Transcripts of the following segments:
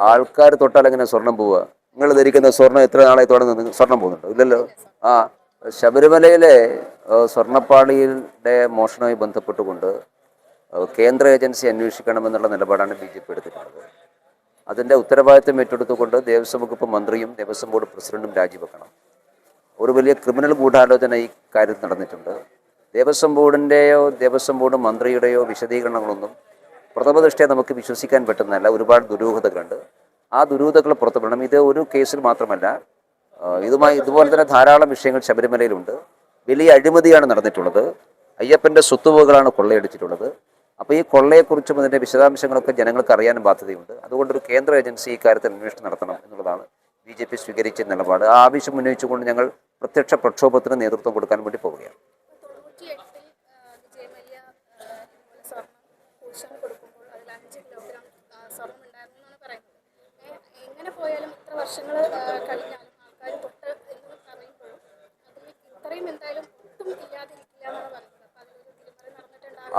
ആൾക്കാർ തൊട്ടാൽ എങ്ങനെ സ്വർണം പോവുക? നിങ്ങൾ ധരിക്കുന്ന സ്വർണം എത്ര നാളായി തുടങ്ങുന്നത്? സ്വർണം പോകുന്നുണ്ടോ? ഇല്ലല്ലോ. ആ ശബരിമലയിലെ സ്വർണ്ണപ്പാളിയുടെ മോഷണവുമായി ബന്ധപ്പെട്ടുകൊണ്ട് കേന്ദ്ര ഏജൻസി അന്വേഷിക്കണമെന്നുള്ള നിലപാടാണ് BJP എടുത്തിട്ടുള്ളത്. അതിൻ്റെ ഉത്തരവാദിത്വം ഏറ്റെടുത്തുകൊണ്ട് ദേവസ്വം വകുപ്പ് മന്ത്രിയും ദേവസ്വം ബോർഡ് പ്രസിഡന്റും രാജിവെക്കണം. ഒരു വലിയ ക്രിമിനൽ ഗൂഢാലോചന ഈ കാര്യത്തിൽ നടന്നിട്ടുണ്ട്. ദേവസ്വം ബോർഡിൻ്റെയോ ദേവസ്വം ബോർഡ് മന്ത്രിയുടെയോ വിശദീകരണങ്ങളൊന്നും പ്രഥമദൃഷ്ട്യാ നമുക്ക് വിശ്വസിക്കാൻ പറ്റുന്നതല്ല. ഒരുപാട് ദുരൂഹതകളുണ്ട്. ആ ദുരൂഹതകൾ പുറത്തുവിടണം. ഇത് ഒരു കേസിൽ മാത്രമല്ല, ഇതുപോലെ തന്നെ ധാരാളം വിഷയങ്ങൾ ശബരിമലയിലുണ്ട്. വലിയ അഴിമതിയാണ് നടന്നിട്ടുള്ളത്. അയ്യപ്പൻ്റെ സ്വത്തുവകകളാണ് കൊള്ളയടിച്ചിട്ടുള്ളത്. അപ്പോൾ ഈ കൊള്ളയെക്കുറിച്ചും അതിൻ്റെ വിശദാംശങ്ങളൊക്കെ ജനങ്ങൾക്ക് അറിയാനും ബാധ്യതയുണ്ട്. അതുകൊണ്ടൊരു കേന്ദ്ര ഏജൻസി ഇക്കാര്യത്തിൽ അന്വേഷണം നടത്തണം എന്നുള്ളതാണ് BJP സ്വീകരിച്ച നിലപാട്. ആ ആവശ്യം ഉന്നയിച്ചുകൊണ്ട് ഞങ്ങൾ പ്രത്യക്ഷ പ്രക്ഷോഭത്തിന് നേതൃത്വം കൊടുക്കാൻ വേണ്ടി പോവുകയാണ്.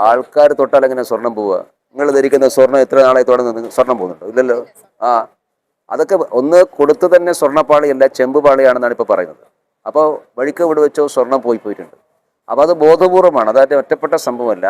ആൾക്കാർ തൊട്ടാൽ എങ്ങനെ സ്വർണം പോവുക? നിങ്ങൾ ധരിക്കുന്ന സ്വർണം എത്ര നാളായി തുടങ്ങുന്നത്? സ്വർണം പോകുന്നുണ്ടോ? ഇല്ലല്ലോ. ആ അതൊക്കെ ഒന്ന് കൊടുത്ത് തന്നെ സ്വർണ്ണപ്പാളിയല്ല, ചെമ്പുപാളിയാണെന്നാണ് ഇപ്പോൾ പറയുന്നത്. അപ്പോൾ വഴിക്ക് ഇവിടെ വെച്ചോ സ്വർണം പോയിട്ടുണ്ട്. അപ്പോൾ അത് ബോധപൂർവമാണ്. അതായത് ഒറ്റപ്പെട്ട സംഭവമല്ല.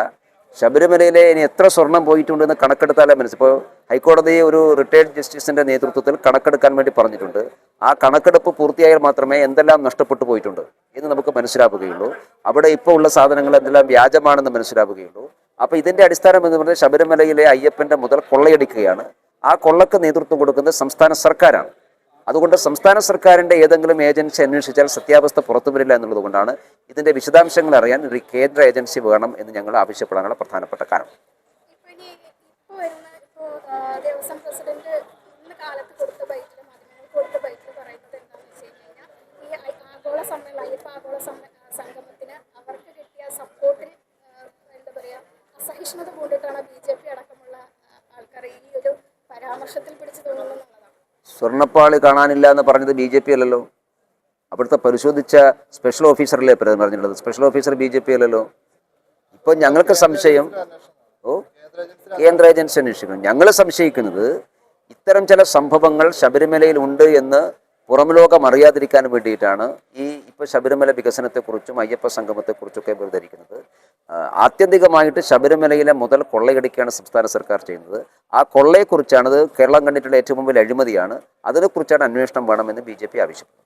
ശബരിമലയിലെ ഇനി എത്ര സ്വർണം പോയിട്ടുണ്ടെന്ന് കണക്കെടുത്താലേ ഇപ്പോൾ ഹൈക്കോടതി ഒരു റിട്ടയർഡ് ജസ്റ്റിസിൻ്റെ നേതൃത്വത്തിൽ കണക്കെടുക്കാൻ വേണ്ടി പറഞ്ഞിട്ടുണ്ട്. ആ കണക്കെടുപ്പ് പൂർത്തിയായാൽ മാത്രമേ എന്തെല്ലാം നഷ്ടപ്പെട്ടു പോയിട്ടുണ്ട് എന്ന് നമുക്ക് മനസ്സിലാവുകയുള്ളൂ. അവിടെ ഇപ്പോൾ ഉള്ള സാധനങ്ങൾ എന്തെല്ലാം വ്യാജമാണെന്ന് മനസ്സിലാവുകയുള്ളൂ. അപ്പോൾ ഇതിൻ്റെ അടിസ്ഥാനം എന്ന് പറഞ്ഞാൽ ശബരിമലയിലെ അയ്യപ്പൻ്റെ മുതൽ കൊള്ളയടിക്കുകയാണ്. ആ കൊള്ളക്ക് നേതൃത്വം കൊടുക്കുന്നത് സംസ്ഥാന സർക്കാരാണ്. അതുകൊണ്ട് സംസ്ഥാന സർക്കാരിൻ്റെ ഏതെങ്കിലും ഏജൻസി അന്വേഷിച്ചാൽ സത്യാവസ്ഥ പുറത്തു വരില്ല എന്നുള്ളത് കൊണ്ടാണ് ഇതിൻ്റെ വിശദാംശങ്ങൾ അറിയാൻ ഒരു കേന്ദ്ര ഏജൻസി വേണം എന്ന് ഞങ്ങൾ ആവശ്യപ്പെടാനുള്ള പ്രധാനപ്പെട്ട കാരണം. സ്വർണ്ണപ്പാളി കാണാനില്ല എന്ന് പറഞ്ഞത് BJP അല്ലല്ലോ. അവിടുത്തെ പരിശോധിച്ച സ്പെഷ്യൽ ഓഫീസറല്ലേ പറഞ്ഞിട്ടുള്ളത്. സ്പെഷ്യൽ ഓഫീസർ BJP അല്ലല്ലോ. ഇപ്പോൾ ഞങ്ങൾക്ക് സംശയം, കേന്ദ്ര ഏജൻസി അന്വേഷിക്കണം. ഞങ്ങൾ സംശയിക്കുന്നത് ഇത്തരം ചില സംഭവങ്ങൾ ശബരിമലയിൽ ഉണ്ട് എന്ന് പുറംലോകം അറിയാതിരിക്കാൻ വേണ്ടിയിട്ടാണ് ഇപ്പോൾ ശബരിമല വികസനത്തെക്കുറിച്ചും അയ്യപ്പ സംഗമത്തെക്കുറിച്ചൊക്കെ ധരിക്കുന്നത്. ആത്യന്തികമായിട്ട് ശബരിമലയിലെ മുതൽ കൊള്ളയടിക്കുകയാണ് സംസ്ഥാന സർക്കാർ ചെയ്യുന്നത്. ആ കൊള്ളയെക്കുറിച്ചാണ്, കേരളം കണ്ടിട്ടുള്ള ഏറ്റവും വലിയ അഴിമതിയാണ്. അതിനെക്കുറിച്ചാണ് അന്വേഷണം വേണമെന്ന് BJP ആവശ്യപ്പെടുന്നത്.